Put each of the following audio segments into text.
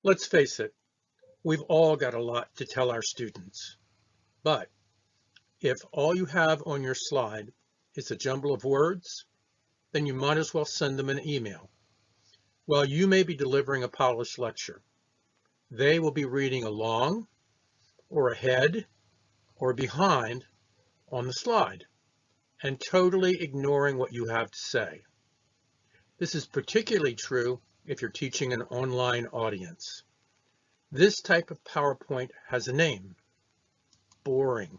Let's face it, we've all got a lot to tell our students. But if all you have on your slide is a jumble of words, then you might as well send them an email. While you may be delivering a polished lecture, they will be reading along or ahead or behind on the slide and totally ignoring what you have to say. This is particularly true if you're teaching an online audience. This type of PowerPoint has a name: boring.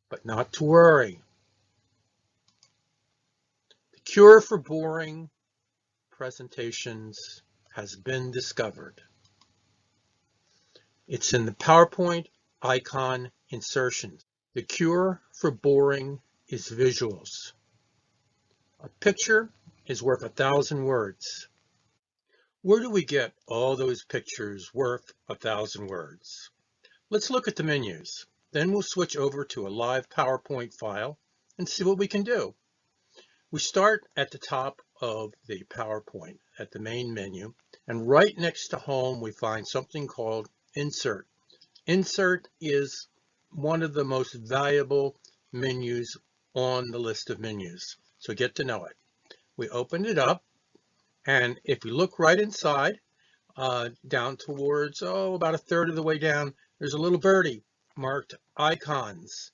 But not to worry. The cure for boring presentations has been discovered. It's in the PowerPoint icon insertions. The cure for boring is visuals. A picture is worth 1,000 words. Where do we get all those pictures worth 1,000 words? Let's look at the menus. Then we'll switch over to a live PowerPoint file and see what we can do. We start at the top of the PowerPoint at the main menu, and right next to Home we find something called Insert. Insert is one of the most valuable menus on the list of menus, so get to know it. We open it up, and if we look right inside, down towards, about a third of the way down, there's a little birdie marked Icons.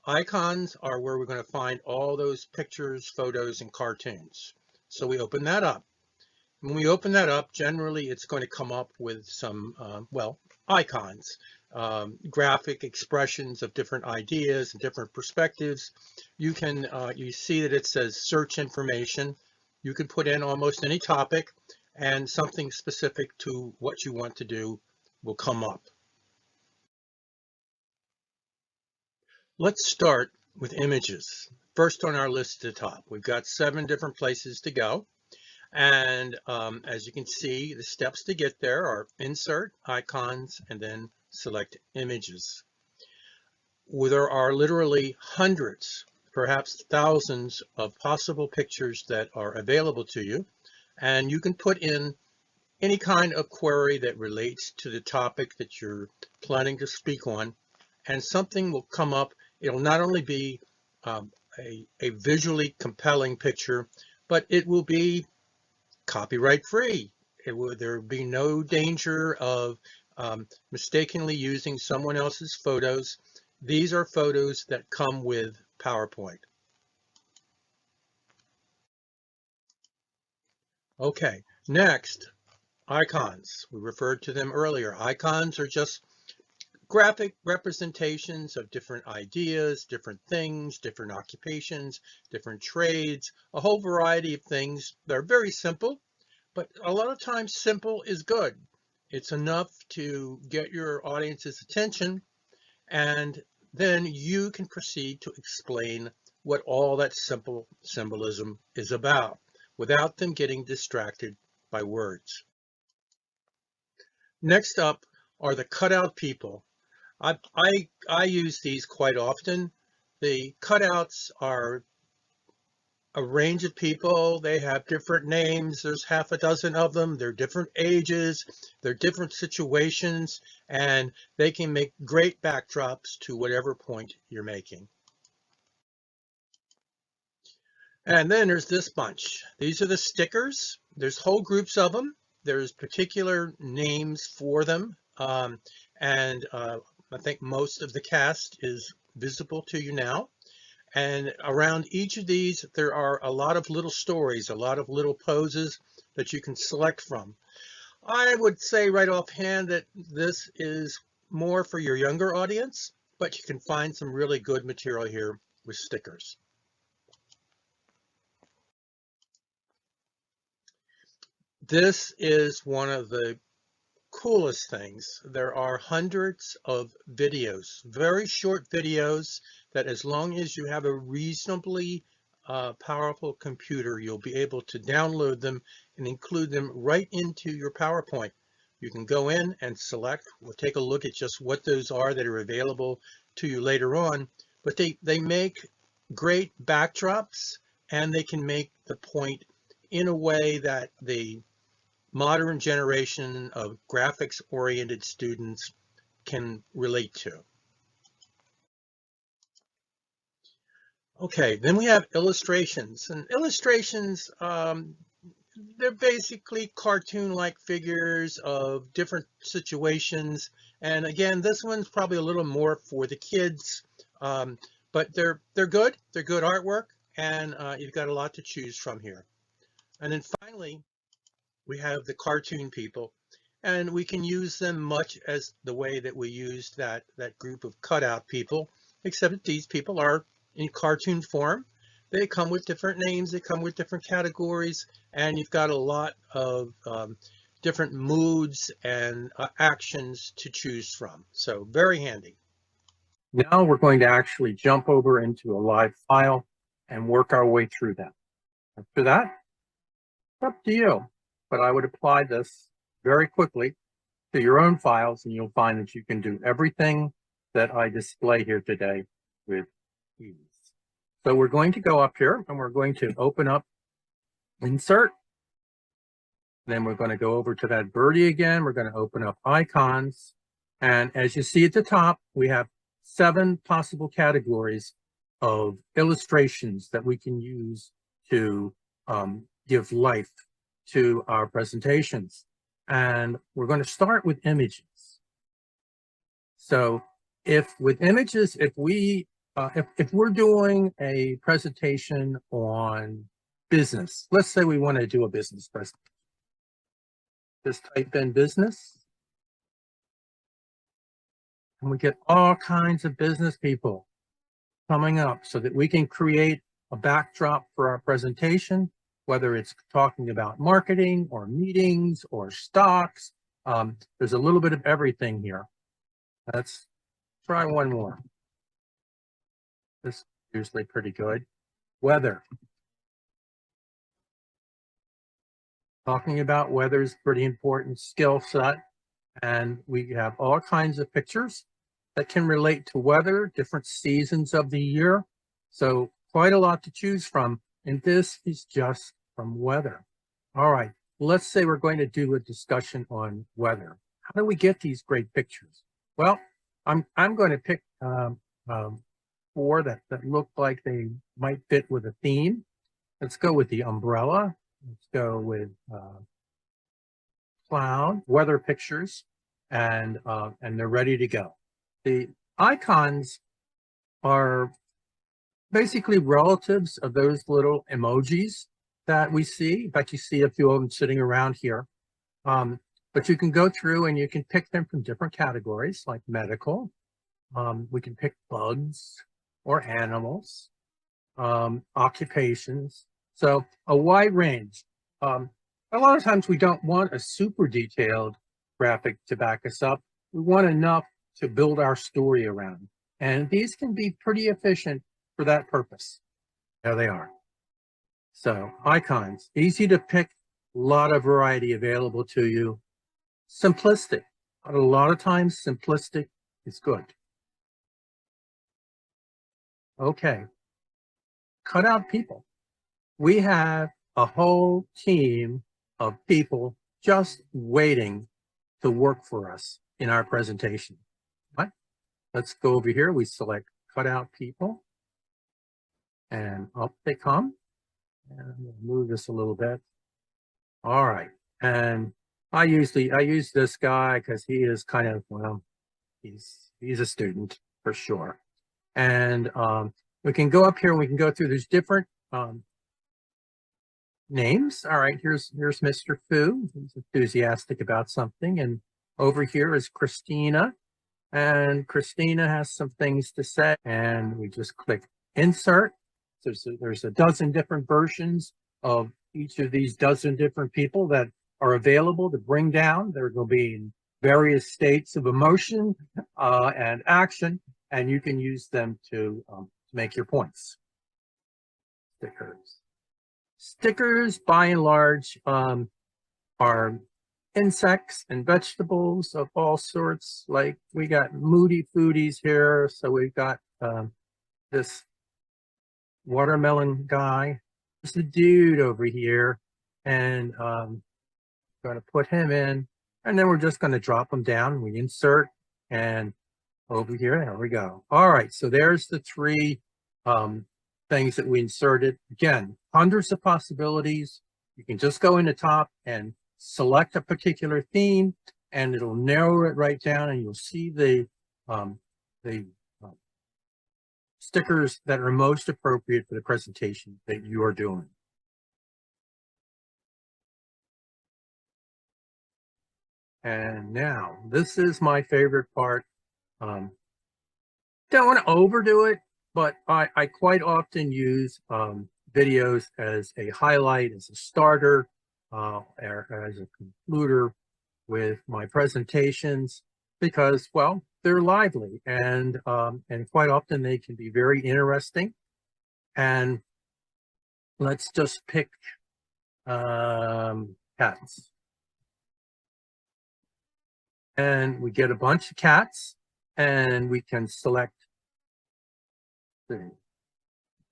Icons are where we're going to find all those pictures, photos, and cartoons. So we open that up. When we open that up, generally it's going to come up with some, icons, graphic expressions of different ideas and different perspectives. You can, you see that it says search information. You can put in almost any topic, and something specific to what you want to do will come up. Let's start with images. First on our list at the top, we've got 7 different places to go. And as you can see, the steps to get there are insert, icons, and then select images. There are literally hundreds, perhaps thousands of possible pictures that are available to you. And you can put in any kind of query that relates to the topic that you're planning to speak on, and something will come up. It'll not only be a visually compelling picture, but it will be copyright free. There will be no danger of mistakenly using someone else's photos. These are photos that come with PowerPoint. Okay, next, icons. We referred to them earlier. Icons are just graphic representations of different ideas, different things, different occupations, different trades, a whole variety of things. They're very simple, but a lot of times simple is good. It's enough to get your audience's attention, and then you can proceed to explain what all that simple symbolism is about without them getting distracted by words. Next up are the cutout people. I use these quite often. The cutouts are a range of people. They have different names. There's half a dozen of them. They're different ages. They're different situations, and they can make great backdrops to whatever point you're making. And then there's this bunch. These are the stickers. There's whole groups of them. There's particular names for them. I think most of the cast is visible to you now. And around each of these, there are a lot of little stories, a lot of little poses that you can select from. I would say right offhand that this is more for your younger audience, but you can find some really good material here with stickers. This is one of the coolest things. There are hundreds of videos, very short videos that, as long as you have a reasonably powerful computer, you'll be able to download them and include them right into your PowerPoint. You can go in and select. We'll take a look at just what those are that are available to you later on, but they make great backdrops. and they can make the point in a way that the modern generation of graphics-oriented students can relate to. Okay, then we have illustrations. And illustrations, they're basically cartoon-like figures of different situations. And again, this one's probably a little more for the kids, but they're good. They're good artwork, and you've got a lot to choose from here. And then finally, we have the cartoon people, and we can use them much as the way that we used that group of cutout people, except that these people are in cartoon form. They come with different names, they come with different categories, and you've got a lot of different moods and actions to choose from. So very handy. Now we're going to actually jump over into a live file and work our way through that. After that, it's up to you, but I would apply this very quickly to your own files, and you'll find that you can do everything that I display here today with ease. So we're going to go up here and we're going to open up Insert. Then we're going to go over to that birdie again. We're going to open up Icons. And as you see at the top, we have 7 possible categories of illustrations that we can use to give life to our presentations. And we're going to start with images. So if with images, if we're doing a presentation on business, let's say we want to do a business presentation. Just type in business, and we get all kinds of business people coming up so that we can create a backdrop for our presentation, whether it's talking about marketing or meetings or stocks. There's a little bit of everything here. Let's try one more. This is usually pretty good. Weather. Talking about weather is pretty important skill set. And we have all kinds of pictures that can relate to weather, different seasons of the year. So quite a lot to choose from. And this is just from weather. All right, let's say we're going to do a discussion on weather. How do we get these great pictures? Well, I'm going to pick 4 that look like they might fit with a theme. Let's go with the umbrella. Let's go with cloud, weather pictures, and they're ready to go. The icons are basically relatives of those little emojis that we see. In fact, you see a few of them sitting around here. But you can go through and you can pick them from different categories like medical. We can pick bugs or animals, occupations. So a wide range. A lot of times we don't want a super detailed graphic to back us up. We want enough to build our story around. And these can be pretty efficient for that purpose. There they are. So icons, easy to pick, a lot of variety available to you. Simplistic, but a lot of times simplistic is good. Okay, cut out people. We have a whole team of people just waiting to work for us in our presentation. Right? Let's go over here. We select cut out people, and up they come. And we'll move this a little bit. All right, and I use this guy because he is kind of, well, he's a student for sure. And we can go up here and we can go through. There's different names. All right, here's Mr. Fu. He's enthusiastic about something. And over here is Christina. And Christina has some things to say. And we just click insert. There's a dozen different versions of each of these dozen different people that are available to bring down. They're going to be in various states of emotion and action, and you can use them to make your points. Stickers, by and large, are insects and vegetables of all sorts. Like we got moody foodies here, so we've got this watermelon guy. the dude over here, and going to put him in, and then we're just going to drop him down. We insert, and over here, there we go. All right, so there's the three things that we inserted. Again, hundreds of possibilities. You can just go in the top and select a particular theme, and it'll narrow it right down, and you'll see the stickers that are most appropriate for the presentation that you are doing. And now, this is my favorite part. Don't want to overdo it, but I quite often use videos as a highlight, as a starter, or as a concluder with my presentations, because, well, they're lively, and quite often they can be very interesting. And let's just pick cats. And we get a bunch of cats, and we can select the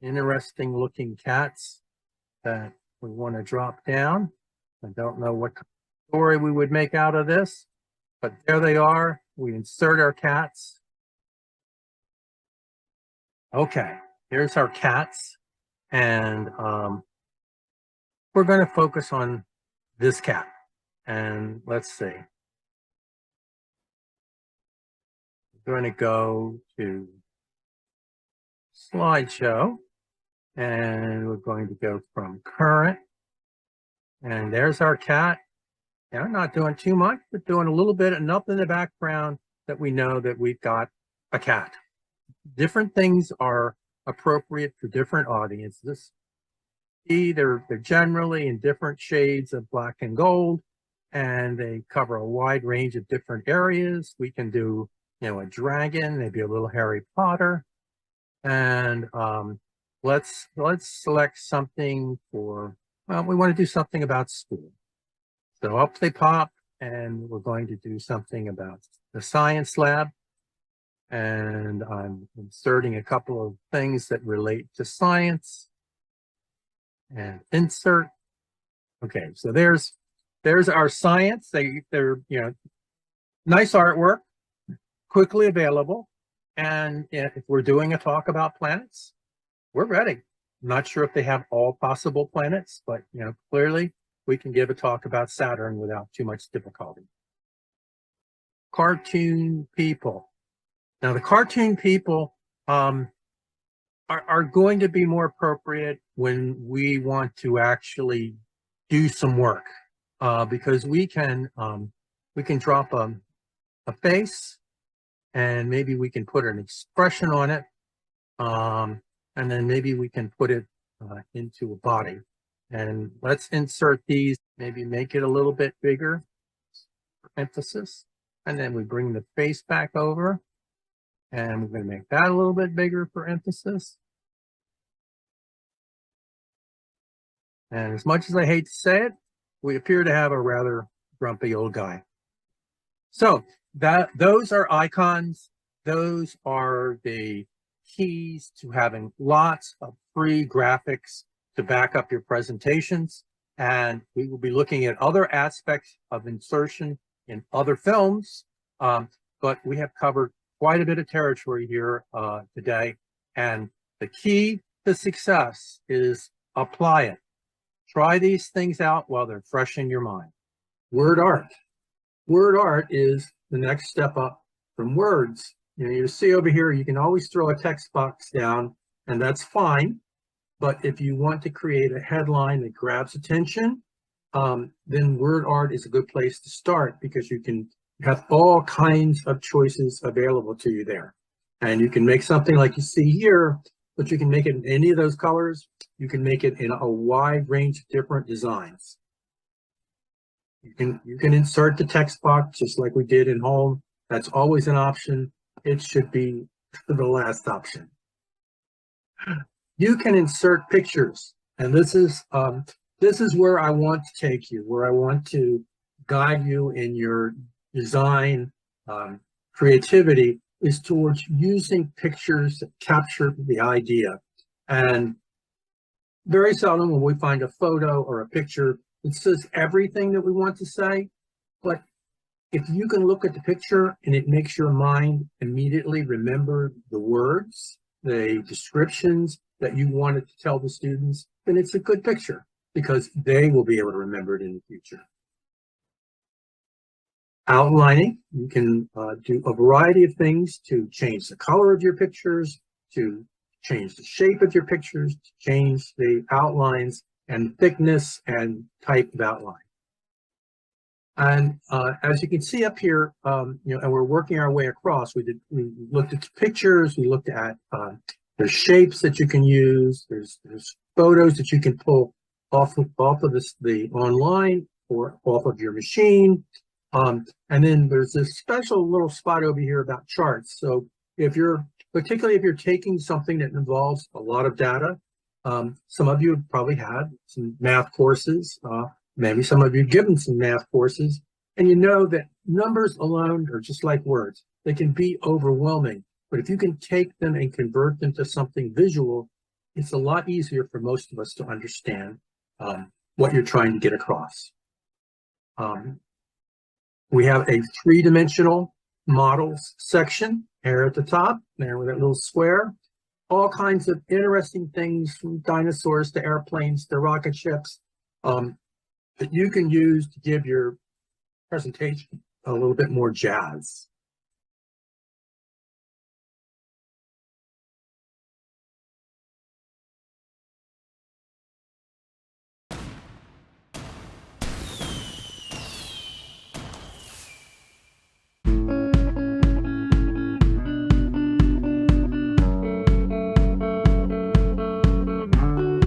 interesting looking cats that we want to drop down. I don't know what story we would make out of this, but there they are. We insert our cats. Okay, here's our cats, and we're going to focus on this cat. And let's see. We're going to go to slideshow, and we're going to go from current, and there's our cat. Now, not doing too much, but doing a little bit, enough in the background that we know that we've got a cat. Different things are appropriate for different audiences. They're generally in different shades of black and gold, and they cover a wide range of different areas. We can do, you know, a dragon, maybe a little Harry Potter, and let's select something for, well, we want to do something about school. So up they pop, and we're going to do something about the science lab. And I'm inserting a couple of things that relate to science. And insert. Okay, so there's our science. They're, you know, nice artwork, quickly available. And if we're doing a talk about planets, we're ready. I'm not sure if they have all possible planets, but, you know, clearly we can give a talk about Saturn without too much difficulty. Cartoon people. Now, the cartoon people are going to be more appropriate when we want to actually do some work, because we can drop a face, and maybe we can put an expression on it, and then maybe we can put it into a body. And let's insert these, maybe make it a little bit bigger for emphasis. And then we bring the face back over, and we're going to make that a little bit bigger for emphasis. And as much as I hate to say it, we appear to have a rather grumpy old guy. So those are icons. Those are the keys to having lots of free graphics to back up your presentations. And we will be looking at other aspects of insertion in other films, but we have covered quite a bit of territory here today. And the key to success is apply it. Try these things out while they're fresh in your mind. Word art. Word art is the next step up from words. You know, you see over here, you can always throw a text box down, and that's fine. But if you want to create a headline that grabs attention, then word art is a good place to start, because you can have all kinds of choices available to you there. And you can make something like you see here, but you can make it in any of those colors. You can make it in a wide range of different designs. You can insert the text box just like we did in home. That's always an option. It should be the last option. You can insert pictures, and this is where I want to take you, where I want to guide you in your design creativity, is towards using pictures that capture the idea. And Very seldom will we find a photo or a picture that says everything that we want to say, but if you can look at the picture and it makes your mind immediately remember the words, the descriptions that you wanted to tell the students, then it's a good picture because they will be able to remember it in the future. Outlining, you can do a variety of things to change the color of your pictures, to change the shape of your pictures, to change the outlines and thickness and type of outline. And as you can see up here, and we're working our way across. We looked at the pictures. We looked at the shapes that you can use. There's photos that you can pull off of the online or off of your machine. And then there's this special little spot over here about charts. So particularly if you're taking something that involves a lot of data, some of you have probably had some math courses. Maybe some of you have given some math courses, and you know that numbers alone are just like words. They can be overwhelming, but if you can take them and convert them to something visual, it's a lot easier for most of us to understand what you're trying to get across. We have a three-dimensional models section here at the top, there with that little square. All kinds of interesting things from dinosaurs to airplanes to rocket ships. That you can use to give your presentation a little bit more jazz.